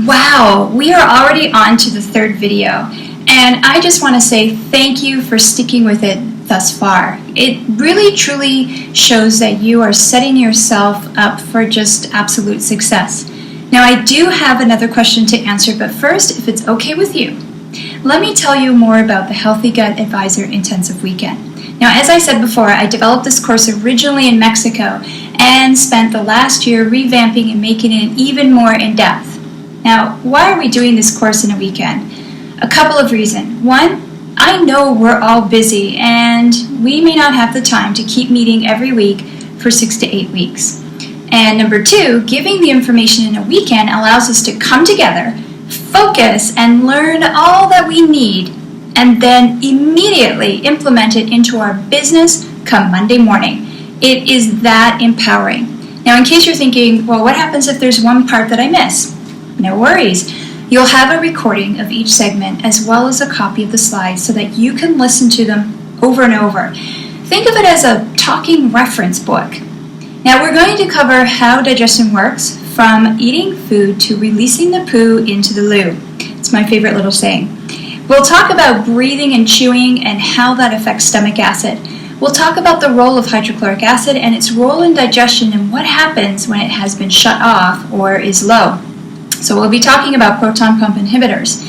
Wow, we are already on to the third video, and I just want to say thank you for sticking with it thus far. It really truly shows that you are setting yourself up for just absolute success. Now, I do have another question to answer, but first, if it's okay with you, let me tell you more about the Healthy Gut Advisor Intensive Weekend. Now, as I said before, I developed this course originally in Mexico and spent the last year revamping and making it even more in-depth. Now, why are we doing this course in a weekend? A couple of reasons. One, I know we're all busy and we may not have the time to keep meeting every week for 6 to 8 weeks. And number two, giving the information in a weekend allows us to come together, focus, and learn all that we need, and then immediately implement it into our business come Monday morning. It is that empowering. Now, in case you're thinking, well, what happens if there's one part that I miss? No worries. You'll have a recording of each segment as well as a copy of the slides so that you can listen to them over and over. Think of it as a talking reference book. Now, we're going to cover how digestion works, from eating food to releasing the poo into the loo. It's my favorite little saying. We'll talk about breathing and chewing and how that affects stomach acid. We'll talk about the role of hydrochloric acid and its role in digestion and what happens when it has been shut off or is low. So we'll be talking about proton pump inhibitors.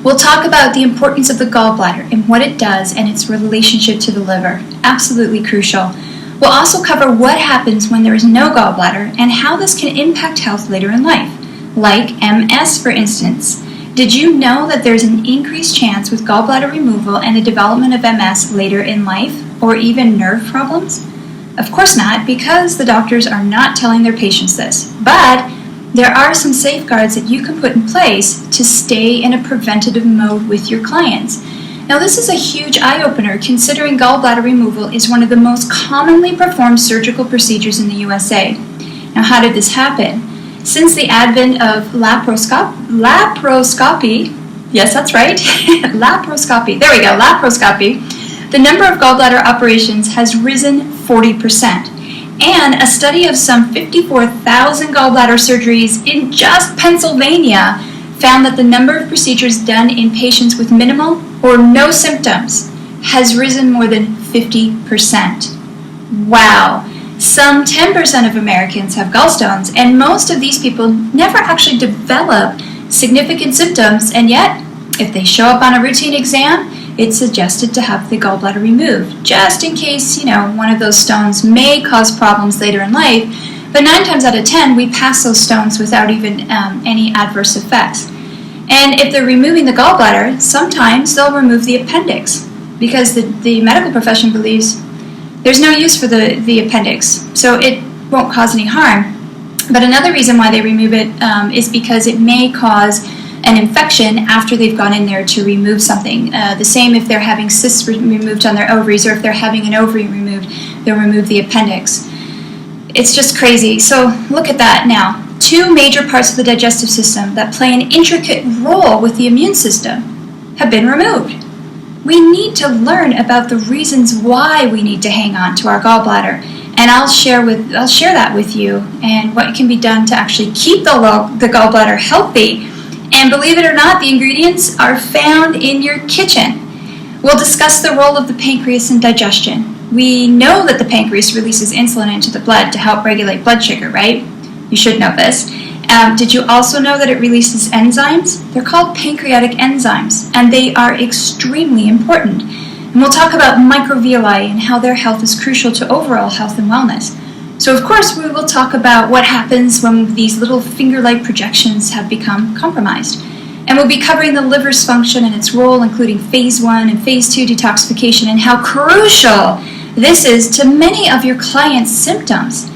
We'll talk about the importance of the gallbladder and what it does and its relationship to the liver. Absolutely crucial. We'll also cover what happens when there is no gallbladder and how this can impact health later in life, like MS, for instance. Did you know that there's an increased chance with gallbladder removal and the development of MS later in life, or even nerve problems? Of course not, because the doctors are not telling their patients this. But there are some safeguards that you can put in place to stay in a preventative mode with your clients. Now, this is a huge eye-opener considering gallbladder removal is one of the most commonly performed surgical procedures in the USA. Now, how did this happen? Since the advent of laparoscopy, yes, that's right, laparoscopy, there we go, laparoscopy, the number of gallbladder operations has risen 40%. And a study of some 54,000 gallbladder surgeries in just Pennsylvania found that the number of procedures done in patients with minimal or no symptoms has risen more than 50%. Wow! Some 10% of Americans have gallstones, and most of these people never actually develop significant symptoms, and yet, if they show up on a routine exam, it's suggested to have the gallbladder removed, just in case, one of those stones may cause problems later in life. But 9 times out of 10, we pass those stones without even any adverse effects. And if they're removing the gallbladder, sometimes they'll remove the appendix, because the medical profession believes there's no use for the appendix, so it won't cause any harm. But another reason why they remove it is because it may cause an infection after they've gone in there to remove something. The same if they're having cysts removed on their ovaries, or if they're having an ovary removed, they'll remove the appendix. It's just crazy. So look at that now. 2 major parts of the digestive system that play an intricate role with the immune system have been removed. We need to learn about the reasons why we need to hang on to our gallbladder, and I'll share that with you and what can be done to actually keep the gallbladder healthy. And believe it or not, the ingredients are found in your kitchen. We'll discuss the role of the pancreas in digestion. We know that the pancreas releases insulin into the blood to help regulate blood sugar, right? You should know this. Did you also know that it releases enzymes? They're called pancreatic enzymes, and they are extremely important. And we'll talk about microvilli and how their health is crucial to overall health and wellness. So, of course, we will talk about what happens when these little finger-like projections have become compromised. And we'll be covering the liver's function and its role, including phase 1 and phase 2 detoxification, and how crucial this is to many of your clients' symptoms.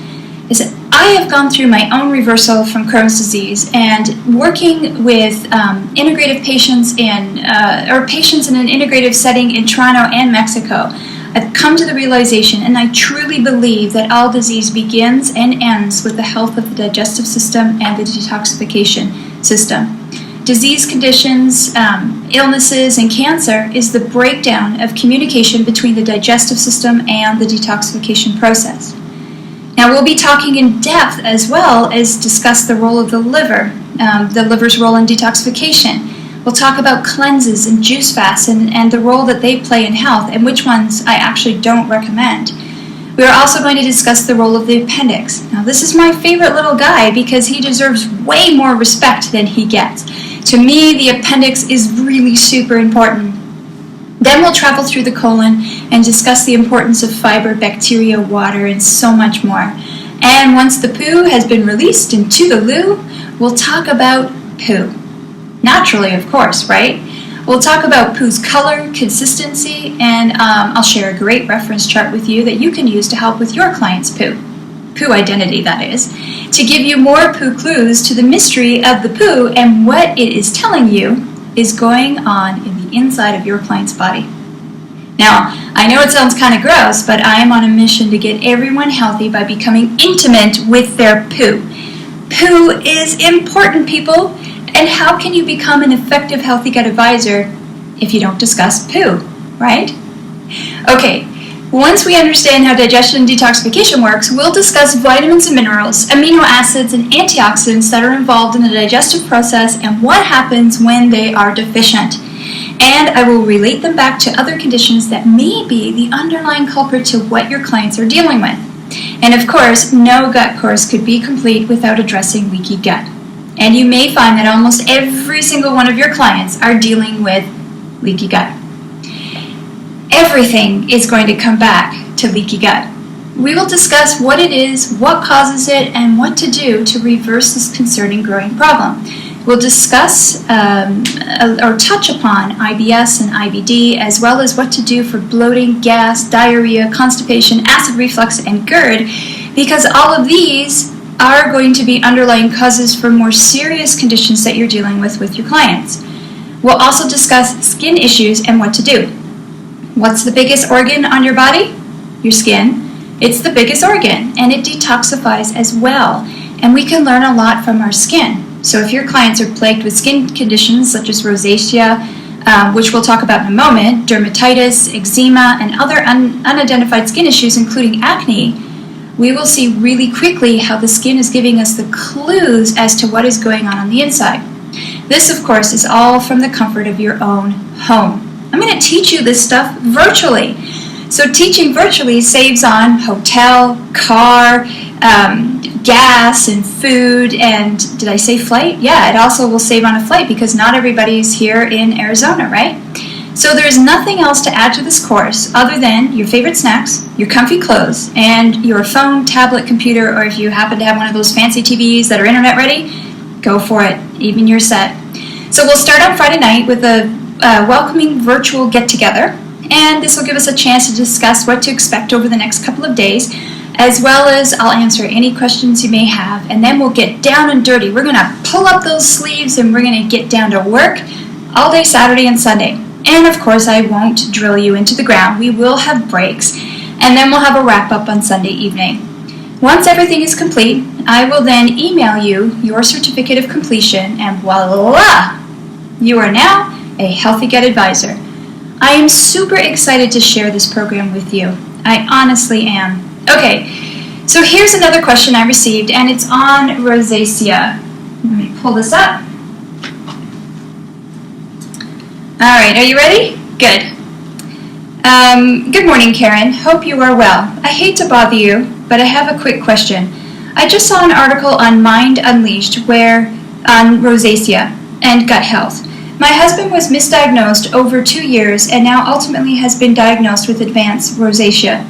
I have gone through my own reversal from Crohn's disease, and working with integrative patients or patients in an integrative setting in Toronto and Mexico, I've come to the realization, and I truly believe, that all disease begins and ends with the health of the digestive system and the detoxification system. Disease conditions, illnesses, and cancer is the breakdown of communication between the digestive system and the detoxification process. Now, we'll be talking in depth as well as discuss the role of the liver the liver's role in detoxification. We'll talk about cleanses and juice fasts and the role that they play in health and which ones I actually don't recommend. We are also going to discuss the role of the appendix. Now, this is my favorite little guy because he deserves way more respect than he gets. To me, the appendix is really super important. Then we'll travel through the colon and discuss the importance of fiber, bacteria, water, and so much more. And once the poo has been released into the loo, we'll talk about poo. Naturally, of course, right? We'll talk about poo's color, consistency, and I'll share a great reference chart with you that you can use to help with your client's poo. Poo identity, that is, to give you more poo clues to the mystery of the poo and what it is telling you is going on in the inside of your client's body. Now, I know it sounds kind of gross, but I am on a mission to get everyone healthy by becoming intimate with their poo. Poo is important, people. And how can you become an effective healthy gut advisor if you don't discuss poo, right? Okay, once we understand how digestion and detoxification works, we'll discuss vitamins and minerals, amino acids, and antioxidants that are involved in the digestive process and what happens when they are deficient. And I will relate them back to other conditions that may be the underlying culprit to what your clients are dealing with. And of course, no gut course could be complete without addressing leaky gut. And you may find that almost every single one of your clients are dealing with leaky gut. Everything is going to come back to leaky gut. We will discuss what it is, what causes it, and what to do to reverse this concerning growing problem. We'll discuss or touch upon IBS and IBD, as well as what to do for bloating, gas, diarrhea, constipation, acid reflux, and GERD, because all of these are going to be underlying causes for more serious conditions that you're dealing with your clients. We'll also discuss skin issues and what to do. What's the biggest organ on your body? Your skin. It's the biggest organ, and it detoxifies as well. And we can learn a lot from our skin. So if your clients are plagued with skin conditions such as rosacea, which we'll talk about in a moment, dermatitis, eczema, and other unidentified skin issues, including acne, we will see really quickly how the skin is giving us the clues as to what is going on the inside. This, of course, is all from the comfort of your own home. I'm going to teach you this stuff virtually. So teaching virtually saves on hotel, car, gas, and food, and did I say flight? Yeah, it also will save on a flight because not everybody's here in Arizona, right? So there's nothing else to add to this course other than your favorite snacks, your comfy clothes, and your phone, tablet, computer, or if you happen to have one of those fancy TVs that are internet ready, go for it, even your set. So we'll start on Friday night with a welcoming virtual get-together, and this will give us a chance to discuss what to expect over the next couple of days, as well as I'll answer any questions you may have, and then we'll get down and dirty. We're going to pull up those sleeves and we're going to get down to work all day Saturday and Sunday. And of course, I won't drill you into the ground. We will have breaks, and then we'll have a wrap-up on Sunday evening. Once everything is complete, I will then email you your certificate of completion, and voila! You are now a Healthy Gut Advisor. I am super excited to share this program with you. I honestly am. Okay, so here's another question I received, and it's on rosacea. Let me pull this up. All right, are you ready? Good. Good morning, Karen. Hope you are well. I hate to bother you, but I have a quick question. I just saw an article on Mind Unleashed on rosacea and gut health. My husband was misdiagnosed over 2 years and now ultimately has been diagnosed with advanced rosacea.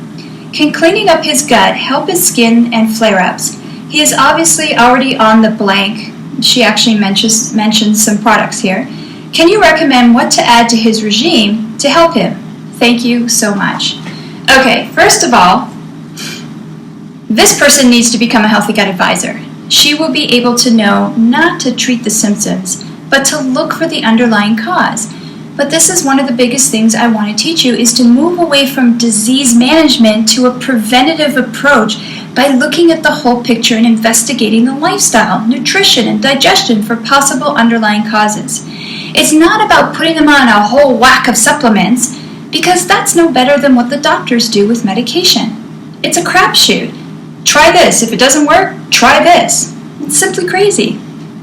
Can cleaning up his gut help his skin and flare-ups? He is obviously already on the blank. She actually mentions some products here. Can you recommend what to add to his regime to help him? Thank you so much. Okay, first of all, this person needs to become a Healthy Gut Advisor. She will be able to know not to treat the symptoms, but to look for the underlying cause. But this is one of the biggest things I want to teach you is to move away from disease management to a preventative approach by looking at the whole picture and investigating the lifestyle, nutrition, and digestion for possible underlying causes. It's not about putting them on a whole whack of supplements because that's no better than what the doctors do with medication. It's a crapshoot. Try this. If it doesn't work, try this. It's simply crazy.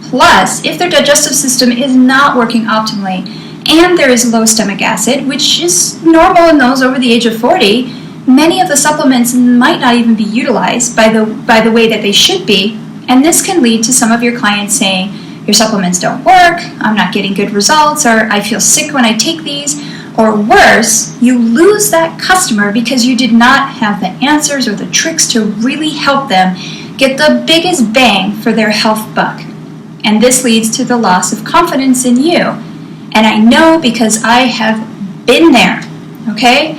Plus, if their digestive system is not working optimally and there is low stomach acid, which is normal in those over the age of 40, many of the supplements might not even be utilized by the way that they should be, and this can lead to some of your clients saying, your supplements don't work, I'm not getting good results, or I feel sick when I take these, or worse, you lose that customer because you did not have the answers or the tricks to really help them get the biggest bang for their health buck. And this leads to the loss of confidence in you. And I know because I have been there, okay?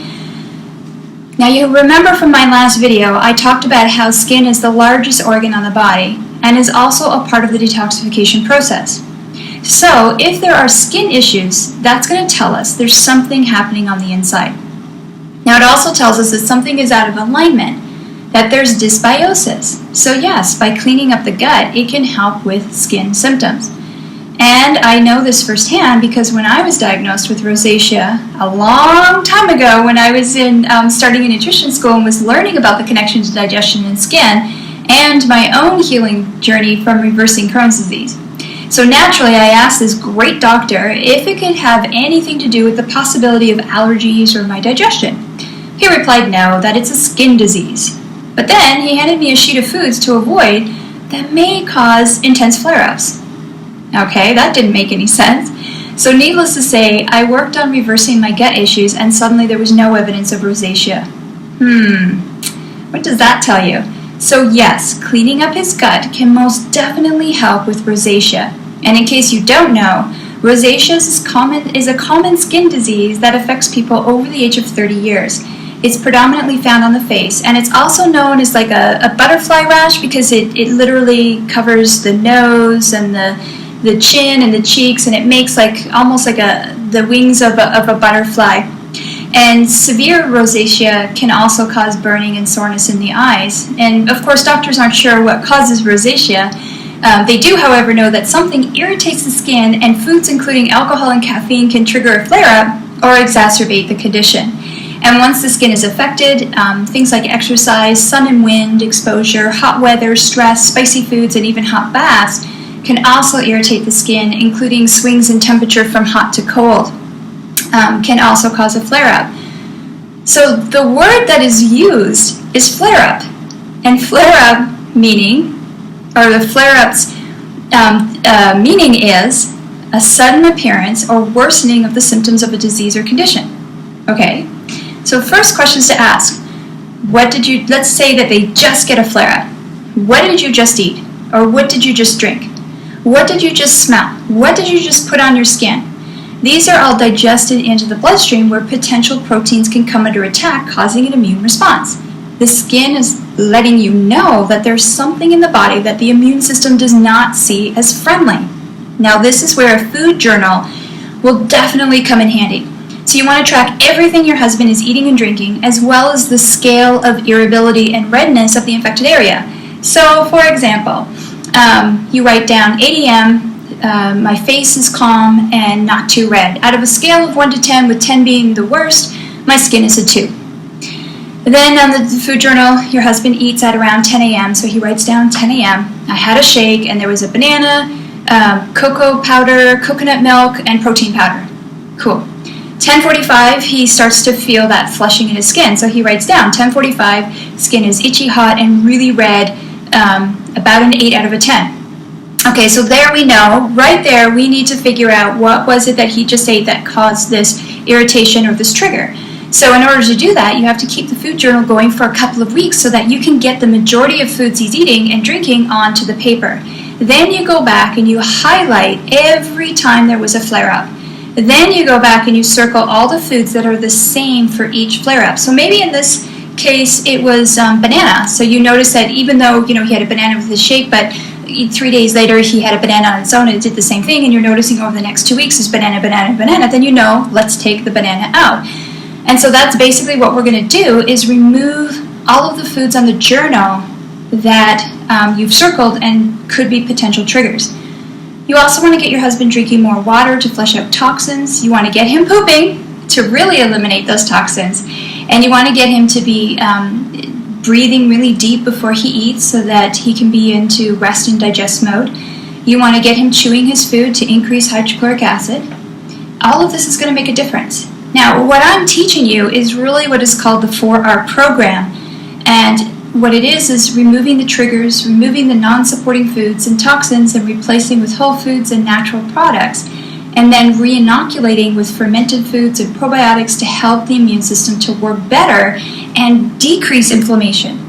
Now you remember from my last video, I talked about how skin is the largest organ on the body and is also a part of the detoxification process. So if there are skin issues, that's going to tell us there's something happening on the inside. Now it also tells us that something is out of alignment, that there's dysbiosis. So yes, by cleaning up the gut, it can help with skin symptoms. And I know this firsthand because when I was diagnosed with rosacea a long time ago, when I was starting a nutrition school and was learning about the connection to digestion and skin, and my own healing journey from reversing Crohn's disease. So naturally, I asked this great doctor if it could have anything to do with the possibility of allergies or my digestion. He replied no, that it's a skin disease. But then he handed me a sheet of foods to avoid that may cause intense flare-ups. Okay, that didn't make any sense. So needless to say, I worked on reversing my gut issues and suddenly there was no evidence of rosacea. What does that tell you? So yes, cleaning up his gut can most definitely help with rosacea. And in case you don't know, rosacea is a common skin disease that affects people over the age of 30 years. It's predominantly found on the face, and it's also known as like a butterfly rash because it literally covers the nose and the chin and the cheeks, and it makes almost like the wings of a butterfly. And severe rosacea can also cause burning and soreness in the eyes. And of course, doctors aren't sure what causes rosacea. They do, however, know that something irritates the skin, and foods including alcohol and caffeine can trigger a flare-up or exacerbate the condition. And once the skin is affected, things like exercise, sun and wind exposure, hot weather, stress, spicy foods, and even hot baths can also irritate the skin, including swings in temperature from hot to cold. Can also cause a flare-up. So the word that is used is flare-up. And flare-up meaning, or the flare-up's meaning is a sudden appearance or worsening of the symptoms of a disease or condition. Okay? So first questions to ask. Let's say that they just get a flare-up. What did you just eat? Or what did you just drink? What did you just smell? What did you just put on your skin? These are all digested into the bloodstream where potential proteins can come under attack, causing an immune response. The skin is letting you know that there's something in the body that the immune system does not see as friendly. Now this is where a food journal will definitely come in handy. So you want to track everything your husband is eating and drinking, as well as the scale of irritability and redness of the infected area. So for example, you write down 8 a.m., my face is calm and not too red. Out of a scale of 1 to 10, with 10 being the worst, my skin is a 2. Then on the food journal, your husband eats at around 10 a.m., so he writes down 10 a.m. I had a shake and there was a banana, cocoa powder, coconut milk, and protein powder. Cool. 10:45, he starts to feel that flushing in his skin, so he writes down 10:45, skin is itchy, hot, and really red, about an 8 out of a 10. Okay, so there we know, right there, we need to figure out what was it that he just ate that caused this irritation or this trigger. So in order to do that, you have to keep the food journal going for a couple of weeks so that you can get the majority of foods he's eating and drinking onto the paper. Then you go back and you highlight every time there was a flare-up. Then you go back and you circle all the foods that are the same for each flare-up. So maybe in this case it was banana. So you notice that even though he had a banana with his shake, but 3 days later he had a banana on its own and it did the same thing, and you're noticing over the next 2 weeks is banana, banana, banana, then let's take the banana out. And so that's basically what we're going to do, is remove all of the foods on the journal that you've circled and could be potential triggers. You also want to get your husband drinking more water to flush out toxins. You want to get him pooping to really eliminate those toxins. And you want to get him to be breathing really deep before he eats so that he can be into rest and digest mode. You want to get him chewing his food to increase hydrochloric acid. All of this is going to make a difference. Now, what I'm teaching you is really what is called the 4R program. And what it is removing the triggers, removing the non-supporting foods and toxins, and replacing with whole foods and natural products. And then re-inoculating with fermented foods and probiotics to help the immune system to work better and decrease inflammation.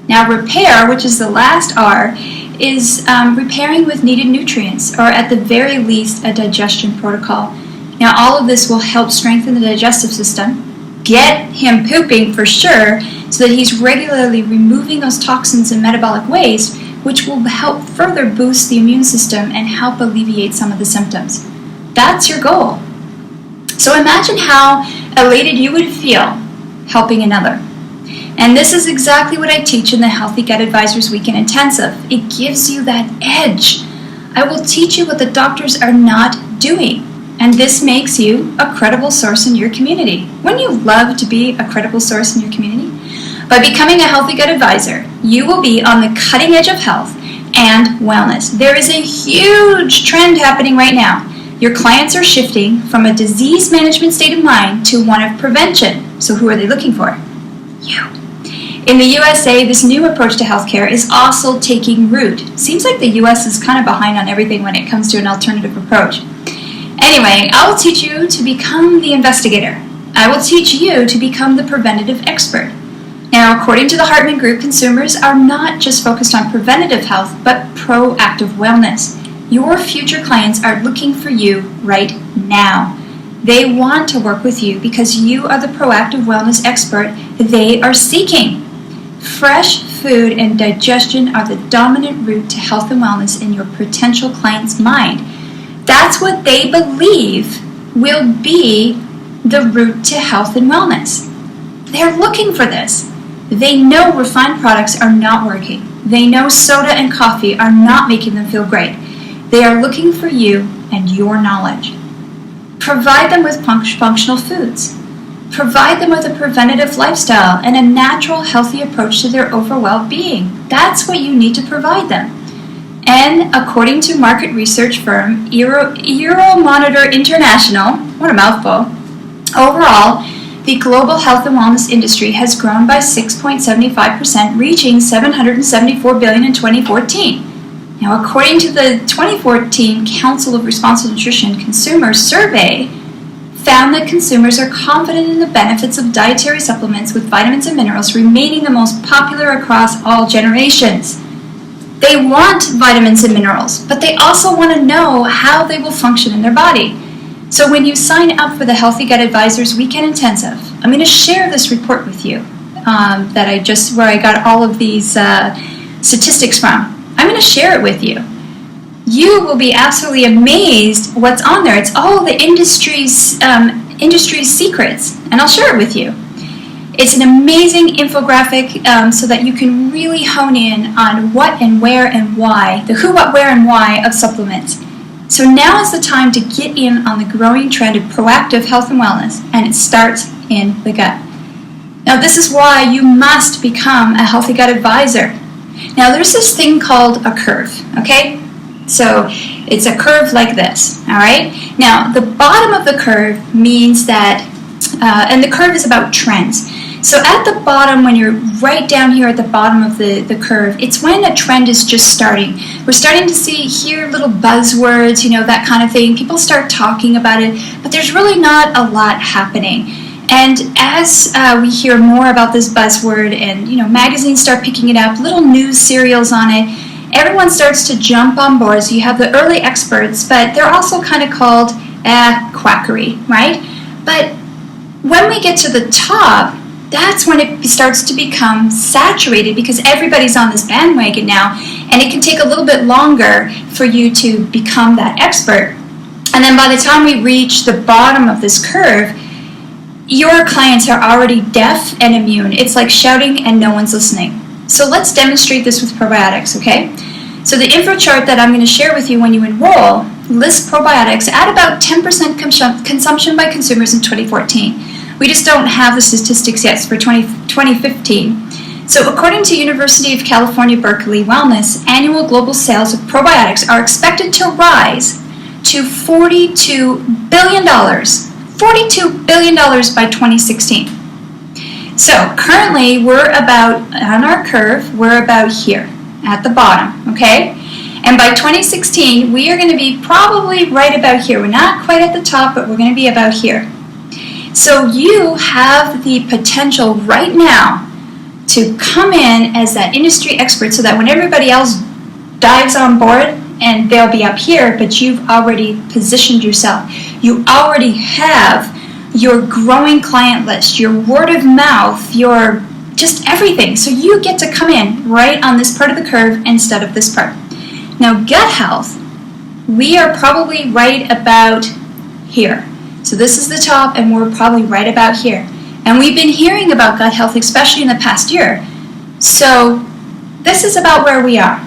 Now, repair, which is the last R, is repairing with needed nutrients, or at the very least, a digestion protocol. Now, all of this will help strengthen the digestive system, get him pooping for sure, so that he's regularly removing those toxins and metabolic waste, which will help further boost the immune system and help alleviate some of the symptoms. That's your goal. So imagine how elated you would feel helping another. And this is exactly what I teach in the Healthy Gut Advisors Weekend Intensive. It gives you that edge. I will teach you what the doctors are not doing. And this makes you a credible source in your community. Wouldn't you love to be a credible source in your community? By becoming a Healthy Gut Advisor, you will be on the cutting edge of health and wellness. There is a huge trend happening right now. Your clients are shifting from a disease management state of mind to one of prevention. So who are they looking for? You. In the USA, this new approach to healthcare is also taking root. Seems like the US is kind of behind on everything when it comes to an alternative approach. Anyway, I will teach you to become the investigator. I will teach you to become the preventative expert. Now, according to the Hartman Group, consumers are not just focused on preventative health, but proactive wellness. Your future clients are looking for you right now. They want to work with you because you are the proactive wellness expert they are seeking. Fresh food and digestion are the dominant route to health and wellness in your potential client's mind. That's what they believe will be the route to health and wellness. They're looking for this. They know refined products are not working. They know soda and coffee are not making them feel great. They are looking for you and your knowledge. Provide them with functional foods. Provide them with a preventative lifestyle and a natural, healthy approach to their overall well-being. That's what you need to provide them. And according to market research firm Euromonitor International, what a mouthful, overall, the global health and wellness industry has grown by 6.75%, reaching $774 billion in 2014. Now, according to the 2014 Council of Responsible Nutrition Consumers Survey, found that consumers are confident in the benefits of dietary supplements with vitamins and minerals remaining the most popular across all generations. They want vitamins and minerals, but they also want to know how they will function in their body. So when you sign up for the Healthy Gut Advisors Weekend Intensive, I'm going to share this report with you where I got all of these statistics from. I'm going to share it with you. You will be absolutely amazed what's on there. It's all the industry's secrets, and I'll share it with you. It's an amazing infographic so that you can really hone in on what and where and why, the who, what, where, and why of supplements. So now is the time to get in on the growing trend of proactive health and wellness, and it starts in the gut. Now, this is why you must become a Healthy Gut Advisor. Now, there's this thing called a curve, okay? So it's a curve like this, all right? Now, the bottom of the curve means that, and the curve is about trends. So at the bottom, when you're right down here at the bottom of the curve, it's when a trend is just starting. We're starting to hear little buzzwords, that kind of thing. People start talking about it, but there's really not a lot happening. And as we hear more about this buzzword and, magazines start picking it up, little news serials on it, everyone starts to jump on board. So you have the early experts, but they're also kind of called quackery, right? But when we get to the top, that's when it starts to become saturated because everybody's on this bandwagon now, and it can take a little bit longer for you to become that expert. And then by the time we reach the bottom of this curve, your clients are already deaf and immune. It's like shouting and no one's listening. So let's demonstrate this with probiotics, okay? So the info chart that I'm going to share with you when you enroll lists probiotics at about 10% consumption by consumers in 2014. We just don't have the statistics yet for 2015. So according to University of California, Berkeley Wellness, annual global sales of probiotics are expected to rise to $42 billion. $42 billion by 2016. So currently we're about, on our curve, we're about here at the bottom, okay? And by 2016, we are going to be probably right about here. We're not quite at the top, but we're going to be about here. So you have the potential right now to come in as that industry expert so that when everybody else dives on board, and they'll be up here, but you've already positioned yourself. You already have your growing client list, your word of mouth, your just everything. So you get to come in right on this part of the curve instead of this part. Now, gut health, we are probably right about here. So this is the top, and we're probably right about here. And we've been hearing about gut health, especially in the past year. So this is about where we are.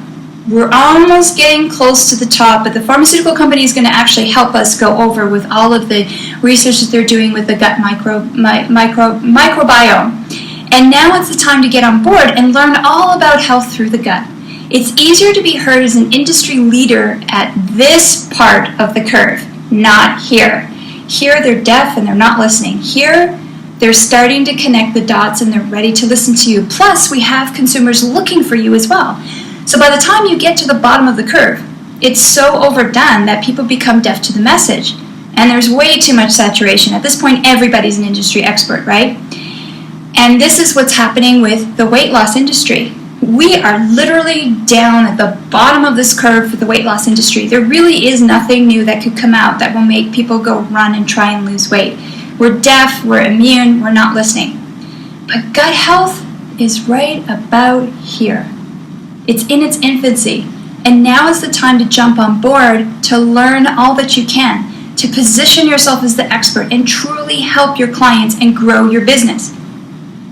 We're almost getting close to the top, but the pharmaceutical company is going to actually help us go over with all of the research that they're doing with the gut microbiome. And now it's the time to get on board and learn all about health through the gut. It's easier to be heard as an industry leader at this part of the curve, not here. Here they're deaf and they're not listening. Here they're starting to connect the dots and they're ready to listen to you. Plus, we have consumers looking for you as well. So by the time you get to the bottom of the curve, it's so overdone that people become deaf to the message. And there's way too much saturation. At this point, everybody's an industry expert, right? And this is what's happening with the weight loss industry. We are literally down at the bottom of this curve for the weight loss industry. There really is nothing new that could come out that will make people go run and try and lose weight. We're deaf, we're immune, we're not listening. But gut health is right about here. It's in its infancy, and now is the time to jump on board to learn all that you can, to position yourself as the expert and truly help your clients and grow your business.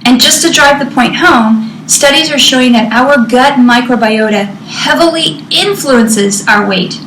And just to drive the point home, studies are showing that our gut microbiota heavily influences our weight.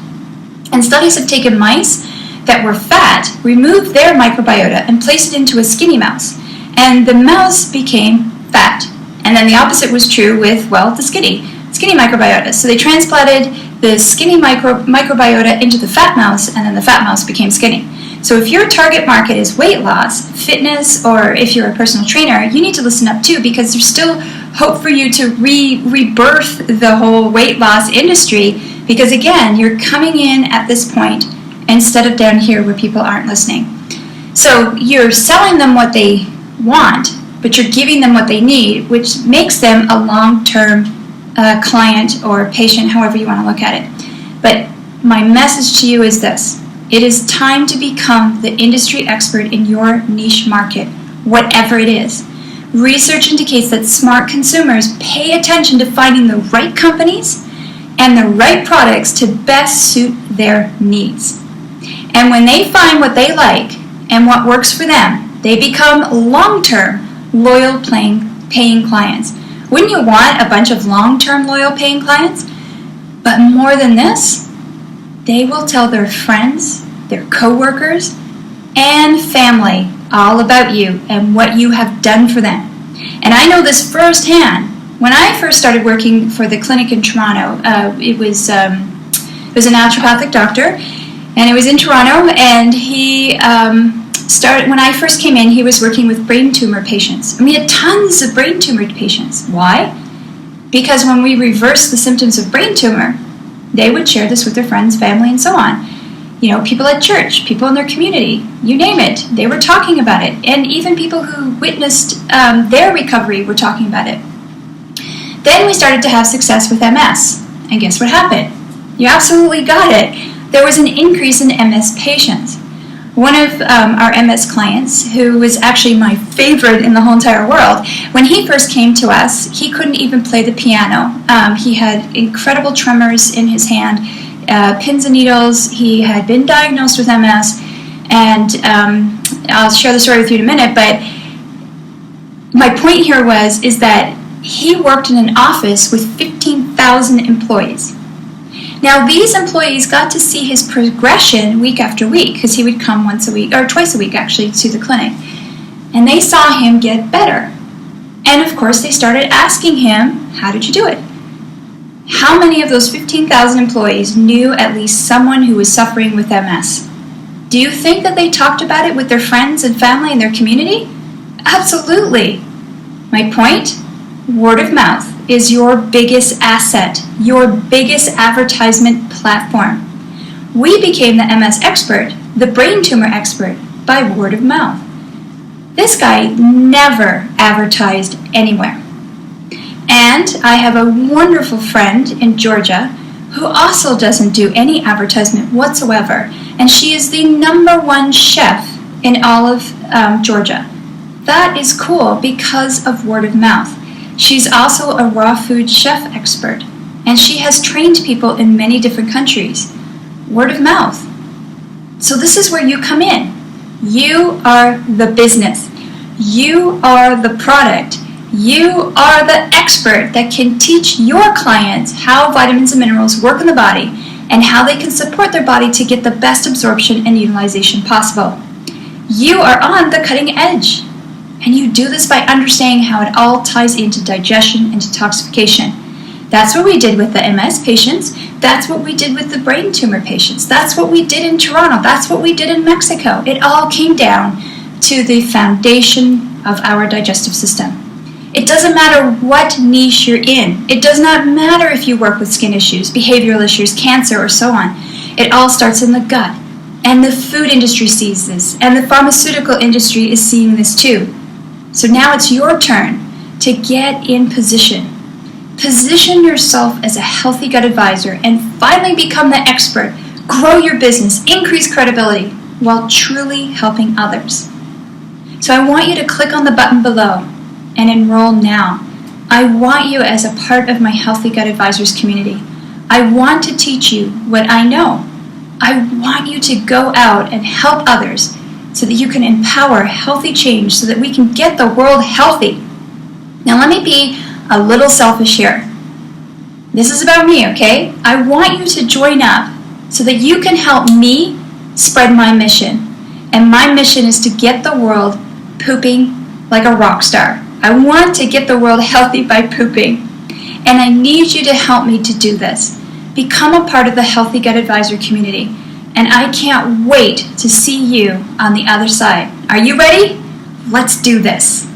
And studies have taken mice that were fat, removed their microbiota, and placed it into a skinny mouse. And the mouse became fat. And then the opposite was true with, well, the skinny microbiota. So they transplanted the skinny microbiota into the fat mouse, and then the fat mouse became skinny. So if your target market is weight loss, fitness, or if you're a personal trainer, you need to listen up too, because there's still hope for you to rebirth the whole weight loss industry, because again, you're coming in at this point instead of down here where people aren't listening. So you're selling them what they want, but you're giving them what they need, which makes them a long-term client or patient, however you want to look at it. But my message to you is this: it is time to become the industry expert in your niche market, whatever it is. Research indicates that smart consumers pay attention to finding the right companies and the right products to best suit their needs. And when they find what they like and what works for them, they become long-term, loyal paying clients. Wouldn't you want a bunch of long-term loyal paying clients? But more than this, they will tell their friends, their coworkers, and family all about you and what you have done for them. And I know this firsthand. When I first started working for the clinic in Toronto, it was a naturopathic doctor, and it was in Toronto, and he when I first came in, he was working with brain tumor patients. And we had tons of brain tumor patients. Why? Because when we reversed the symptoms of brain tumor, they would share this with their friends, family, and so on. You know, people at church, people in their community, you name it, they were talking about it. And even people who witnessed their recovery were talking about it. Then we started to have success with MS. And guess what happened? You absolutely got it. There was an increase in MS patients. One of our MS clients, who was actually my favorite in the whole entire world, when he first came to us, he couldn't even play the piano. He had incredible tremors in his hand, pins and needles. He had been diagnosed with MS, and I'll share the story with you in a minute, but my point here is that he worked in an office with 15,000 employees. Now, these employees got to see his progression week after week, because he would come once a week, or twice a week actually, to the clinic. And they saw him get better. And of course, they started asking him, how did you do it? How many of those 15,000 employees knew at least someone who was suffering with MS? Do you think that they talked about it with their friends and family and their community? Absolutely. My point? Word of mouth is your biggest asset, your biggest advertisement platform. We became the MS expert, the brain tumor expert, by word of mouth. This guy never advertised anywhere. And I have a wonderful friend in Georgia who also doesn't do any advertisement whatsoever, and she is the #1 chef in all of Georgia. That is cool because of word of mouth. She's also a raw food chef expert, and she has trained people in many different countries. Word of mouth. So this is where you come in. You are the business. You are the product. You are the expert that can teach your clients how vitamins and minerals work in the body and how they can support their body to get the best absorption and utilization possible. You are on the cutting edge. And you do this by understanding how it all ties into digestion and detoxification. That's what we did with the MS patients. That's what we did with the brain tumor patients. That's what we did in Toronto. That's what we did in Mexico. It all came down to the foundation of our digestive system. It doesn't matter what niche you're in. It does not matter if you work with skin issues, behavioral issues, cancer, or so on. It all starts in the gut. And the food industry sees this, and the pharmaceutical industry is seeing this too. So now it's your turn to get in position. Position yourself as a healthy gut advisor and finally become the expert. Grow your business, increase credibility while truly helping others. So I want you to click on the button below and enroll now. I want you as a part of my Healthy Gut Advisors community. I want to teach you what I know. I want you to go out and help others so that you can empower healthy change so that we can get the world healthy. Now let me be a little selfish here. This is about me, okay? I want you to join up so that you can help me spread my mission. And my mission is to get the world pooping like a rock star. I want to get the world healthy by pooping. And I need you to help me to do this. Become a part of the Healthy Gut Advisor community. And I can't wait to see you on the other side. Are you ready? Let's do this.